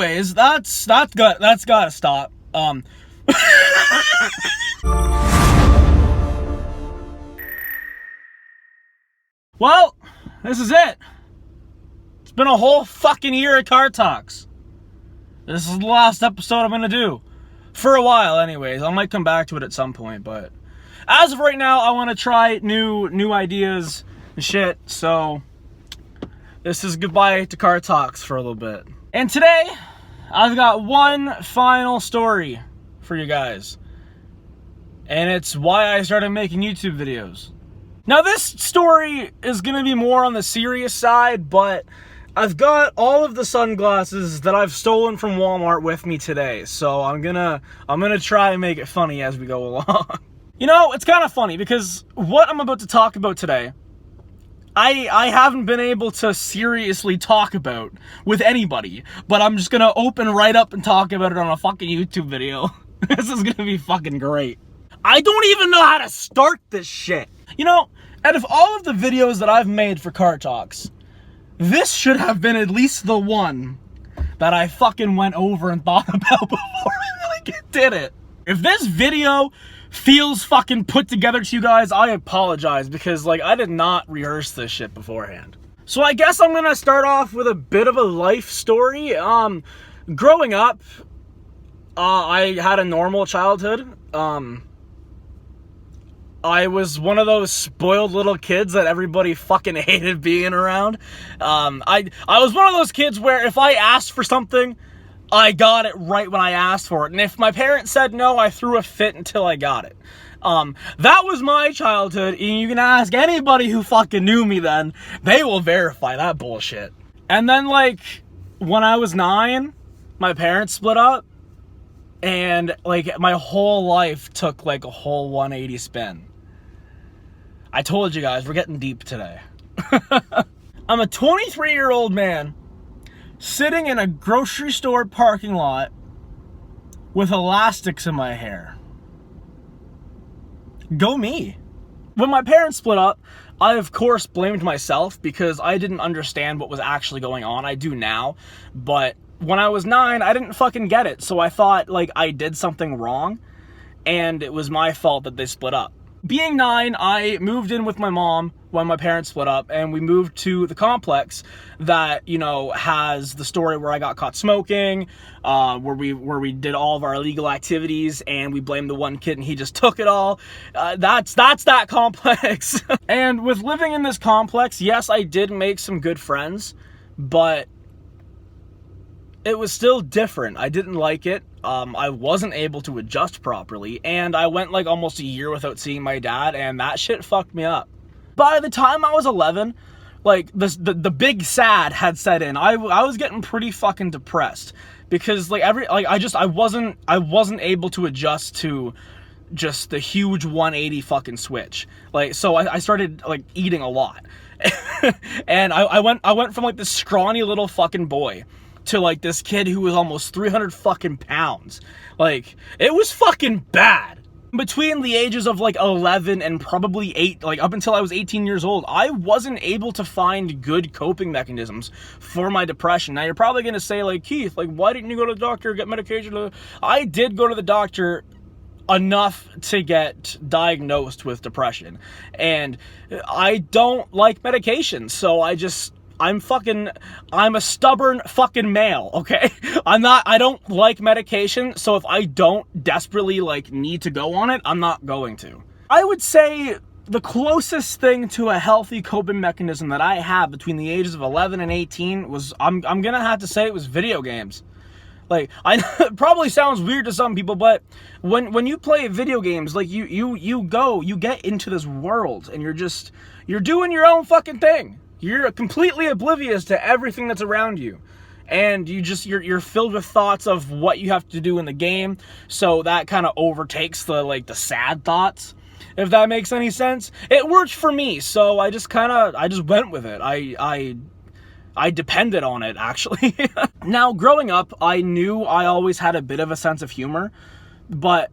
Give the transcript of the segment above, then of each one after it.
anyways, that's gotta stop. Well, this is it. It's been a whole fucking year of Car Talks. This is the last episode I'm gonna do. For a while, anyways. I might come back to it at some point, but as of right now, I want to try new ideas and shit, so this is goodbye to Car Talks for a little bit. And today, I've got one final story for you guys. And it's why I started making YouTube videos. Now, this story is going to be more on the serious side, but I've got all of the sunglasses that I've stolen from Walmart with me today, so I'm gonna try and make it funny as we go along. You know, it's kind of funny because what I'm about to talk about today, I haven't been able to seriously talk about with anybody, but I'm just gonna open right up and talk about it on a fucking YouTube video. This is gonna be fucking great. I don't even know how to start this shit. You know, out of all of the videos that I've made for Car Talks, this should have been at least the one that I fucking went over and thought about before I really did it. If this video feels fucking put together to you guys, I apologize because, like, I did not rehearse this shit beforehand. So I guess I'm gonna start off with a bit of a life story. Growing up, I had a normal childhood. I was one of those spoiled little kids that everybody fucking hated being around. I was one of those kids where if I asked for something, I got it right when I asked for it. And if my parents said no, I threw a fit until I got it. That was my childhood, and you can ask anybody who fucking knew me then. They will verify that bullshit. And then, like, when I was 9, my parents split up, and, like, my whole life took, like, a whole 180 spin. I told you guys, we're getting deep today. I'm a 23-year-old man sitting in a grocery store parking lot with elastics in my hair. Go me. When my parents split up, I of course blamed myself because I didn't understand what was actually going on. I do now, but when I was 9, I didn't fucking get it. So I thought, like, I did something wrong and it was my fault that they split up. Being 9, I moved in with my mom when my parents split up, and we moved to the complex that, you know, has the story where I got caught smoking, where we did all of our illegal activities, and we blamed the one kid and he just took it all. That's that complex. And with living in this complex, yes, I did make some good friends, but it was still different. I didn't like it. I wasn't able to adjust properly, and I went like almost a year without seeing my dad, and that shit fucked me up. By the time I was 11, like the big sad had set in. I was getting pretty fucking depressed because I wasn't able to adjust to just the huge 180 fucking switch. Like, so I started like eating a lot, and I went from like this scrawny little fucking boy to like this kid who was almost 300 fucking pounds. Like, it was fucking bad. Between the ages of like 11 and probably 8, like up until I was 18 years old, I wasn't able to find good coping mechanisms for my depression. Now you're probably gonna say, like, Keith, like, why didn't you go to the doctor, get medication? I did go to the doctor enough to get diagnosed with depression, and I don't like medication, so I'm a stubborn fucking male, okay? I don't like medication, so if I don't desperately, like, need to go on it, I'm not going to. I would say the closest thing to a healthy coping mechanism that I have between the ages of 11 and 18 was, I'm gonna have to say it was video games. Like, it probably sounds weird to some people, but when you play video games, like, you get into this world, and you're doing your own fucking thing. You're completely oblivious to everything that's around you. And you're filled with thoughts of what you have to do in the game. So that kind of overtakes the sad thoughts, if that makes any sense. It worked for me, so I just went with it. I depended on it, actually. Now, growing up, I knew I always had a bit of a sense of humor, but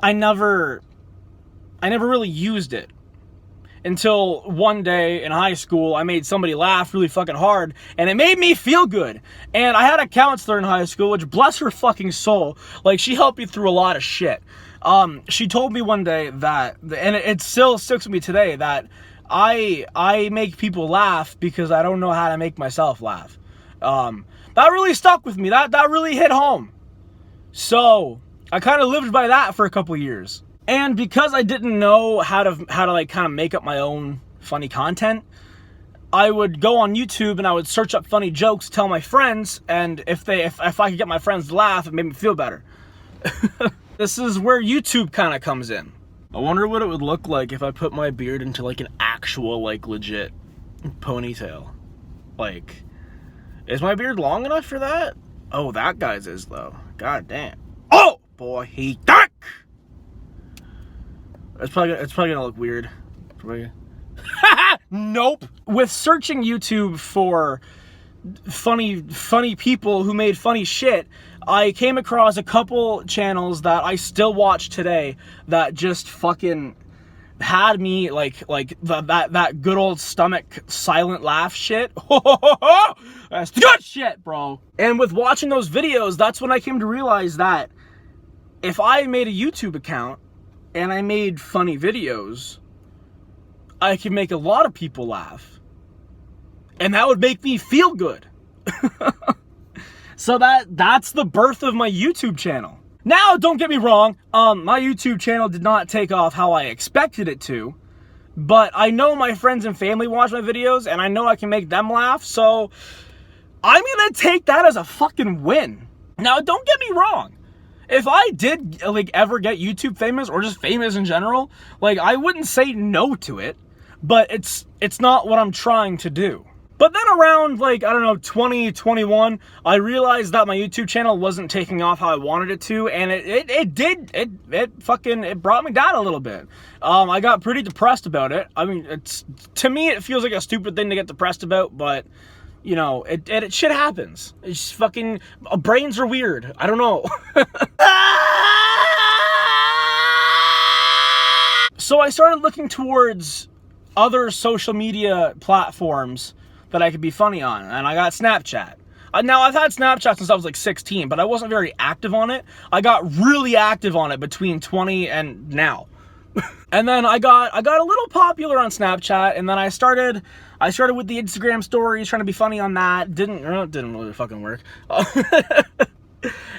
I never really used it. until one day in high school, I made somebody laugh really fucking hard, and it made me feel good. And I had a counselor in high school, which, bless her fucking soul, like, she helped me through a lot of shit. She told me one day that, and it still sticks with me today, that I make people laugh because I don't know how to make myself laugh. That really stuck with me. That really hit home. So I kind of lived by that for a couple years. And because I didn't know how to like kind of make up my own funny content, I would go on YouTube and I would search up funny jokes, tell my friends, and if I could get my friends to laugh, it made me feel better. This is where YouTube kind of comes in. I wonder what it would look like if I put my beard into like an actual, like, legit ponytail. Like, is my beard long enough for that? Oh, that guy's is though. God damn. Oh boy, he dark. It's probably gonna look weird. Nope. With searching YouTube for funny people who made funny shit, I came across a couple channels that I still watch today that just fucking had me like that good old stomach silent laugh shit. That's good shit, bro. And with watching those videos, that's when I came to realize that if I made a YouTube account and I made funny videos, I could make a lot of people laugh. And that would make me feel good. So that's the birth of my YouTube channel. Now, don't get me wrong, my YouTube channel did not take off how I expected it to, but I know my friends and family watch my videos, and I know I can make them laugh, so I'm gonna take that as a fucking win. Now, don't get me wrong. If I did, like, ever get YouTube famous, or just famous in general, like, I wouldn't say no to it, but it's not what I'm trying to do. But then around, like, I don't know, 2021, I realized that my YouTube channel wasn't taking off how I wanted it to, and it brought me down a little bit. I got pretty depressed about it. I mean, to me, it feels like a stupid thing to get depressed about, but, you know, it shit happens. It's just fucking, brains are weird. I don't know. So I started looking towards other social media platforms that I could be funny on, and I got Snapchat. Now, I've had Snapchat since I was like 16, but I wasn't very active on it. I got really active on it between 20 and now. And then I got a little popular on Snapchat, and then I started with the Instagram stories, trying to be funny on that. Didn't really fucking work.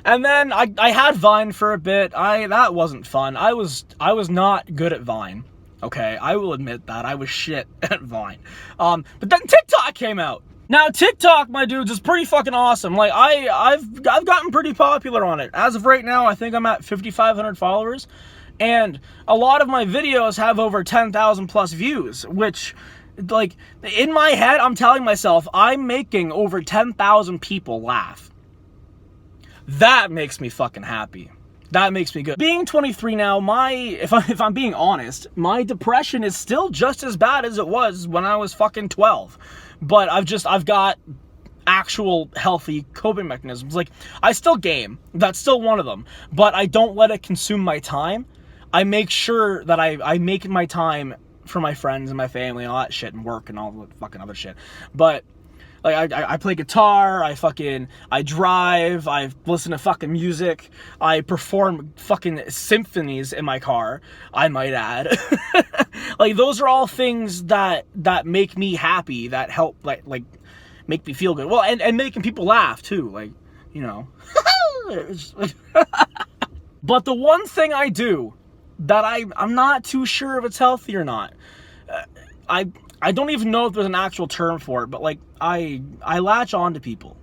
And then I had Vine for a bit. That wasn't fun. I was not good at Vine. Okay, I will admit that. I was shit at Vine. But then TikTok came out. Now, TikTok, my dudes, is pretty fucking awesome. Like, I've gotten pretty popular on it. As of right now, I think I'm at 5,500 followers. And a lot of my videos have over 10,000 plus views, which, like, in my head, I'm telling myself, I'm making over 10,000 people laugh. That makes me fucking happy. That makes me good. Being 23 now, if I'm being honest, my depression is still just as bad as it was when I was fucking 12. But I've got actual healthy coping mechanisms. Like, I still game. That's still one of them. But I don't let it consume my time. I make sure that I make my time for my friends and my family and all that shit and work and all the fucking other shit. But like, I play guitar, I drive, I listen to fucking music, I perform fucking symphonies in my car, I might add. Like, those are all things that make me happy, that help, like make me feel good. Well, and making people laugh, too, like, you know. But the one thing I do that I'm not too sure if it's healthy or not, I don't even know if there's an actual term for it, but, like, I latch on to people.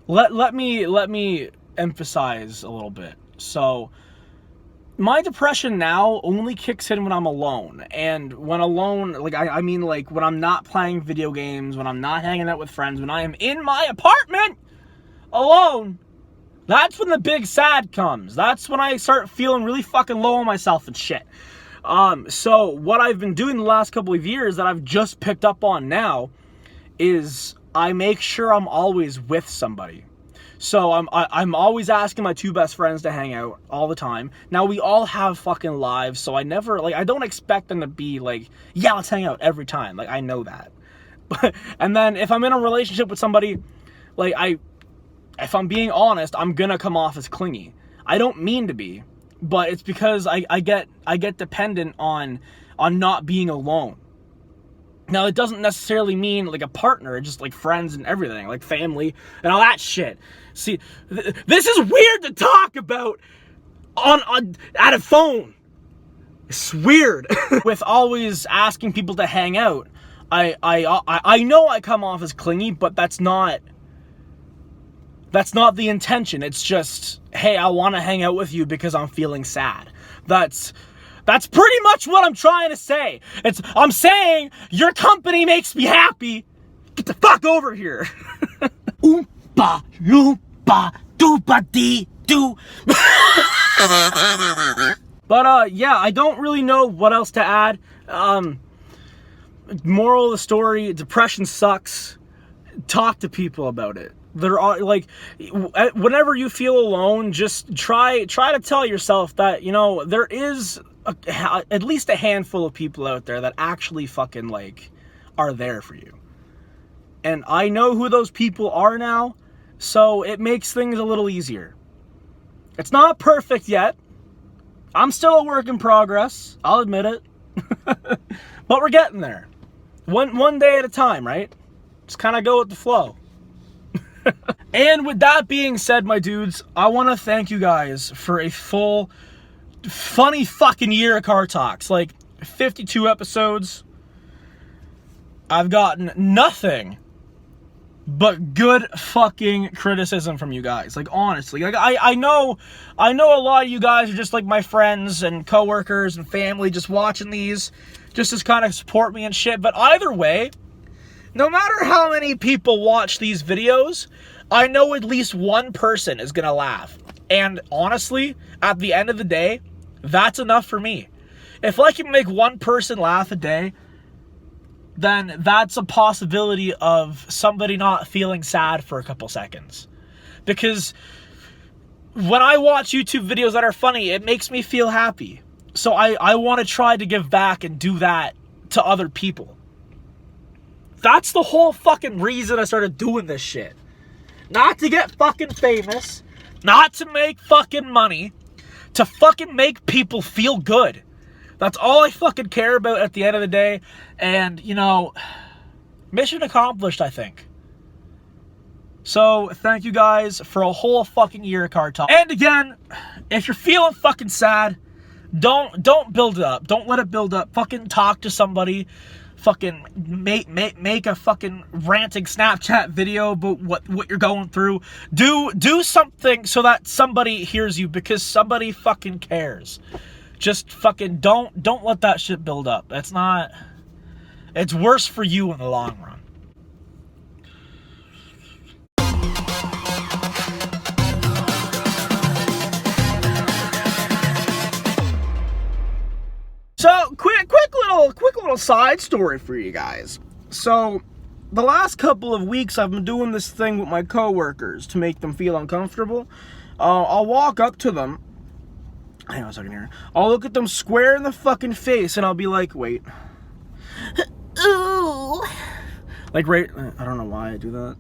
Let me emphasize a little bit. So, my depression now only kicks in when I'm alone. And when alone, like, I mean, like, when I'm not playing video games, when I'm not hanging out with friends, when I am in my apartment alone, that's when the big sad comes. That's when I start feeling really fucking low on myself and shit. So what I've been doing the last couple of years that I've just picked up on now is I make sure I'm always with somebody. So I'm always asking my two best friends to hang out all the time. Now we all have fucking lives, so I never, like, I don't expect them to be like, yeah, let's hang out every time. Like, I know that. And then if I'm in a relationship with somebody, like, if I'm being honest, I'm gonna come off as clingy. I don't mean to be, but it's because I get dependent on not being alone. Now, it doesn't necessarily mean like a partner, it's just like friends and everything, like family and all that shit. See, this is weird to talk about on at a phone. It's weird. With always asking people to hang out, I know I come off as clingy, but that's not the intention. It's just, hey, I want to hang out with you because I'm feeling sad. That's pretty much what I'm trying to say. I'm saying your company makes me happy. Get the fuck over here. Oompa loompa doopa dee doo. But yeah, I don't really know what else to add. Moral of the story: depression sucks. Talk to people about it. There are, like, whenever you feel alone, just try to tell yourself that, you know, there is at least a handful of people out there that actually fucking, like, are there for you. And I know who those people are now, so it makes things a little easier. It's not perfect yet. I'm still a work in progress. I'll admit it. But we're getting there. One day at a time, right? Just kind of go with the flow. And with that being said, my dudes, I want to thank you guys for a full, funny fucking year of Car Talks. Like, 52 episodes. I've gotten nothing but good fucking criticism from you guys. Like, honestly, like, I know a lot of you guys are just like my friends and coworkers and family, just watching these just to kind of support me and shit. But either way, no matter how many people watch these videos, I know at least one person is gonna laugh. And honestly, at the end of the day, that's enough for me. If I can make one person laugh a day, then that's a possibility of somebody not feeling sad for a couple seconds. Because when I watch YouTube videos that are funny, it makes me feel happy. So I want to try to give back and do that to other people. That's the whole fucking reason I started doing this shit. Not to get fucking famous, not to make fucking money, to fucking make people feel good. That's all I fucking care about at the end of the day. And, you know, mission accomplished, I think. So, thank you guys for a whole fucking year of Car Talk. And again, if you're feeling fucking sad, don't build it up. Don't let it build up. Fucking talk to somebody. Fucking make a fucking ranting Snapchat video about what you're going through. Do something so that somebody hears you, because somebody fucking cares. Just fucking don't let that shit build up. It's worse for you in the long run. So, quick little side story for you guys. So, the last couple of weeks I've been doing this thing with my coworkers to make them feel uncomfortable. I'll walk up to them. Hang on a second here. I'll look at them square in the fucking face and I'll be like, wait. Ooh. Like, right, I don't know why I do that.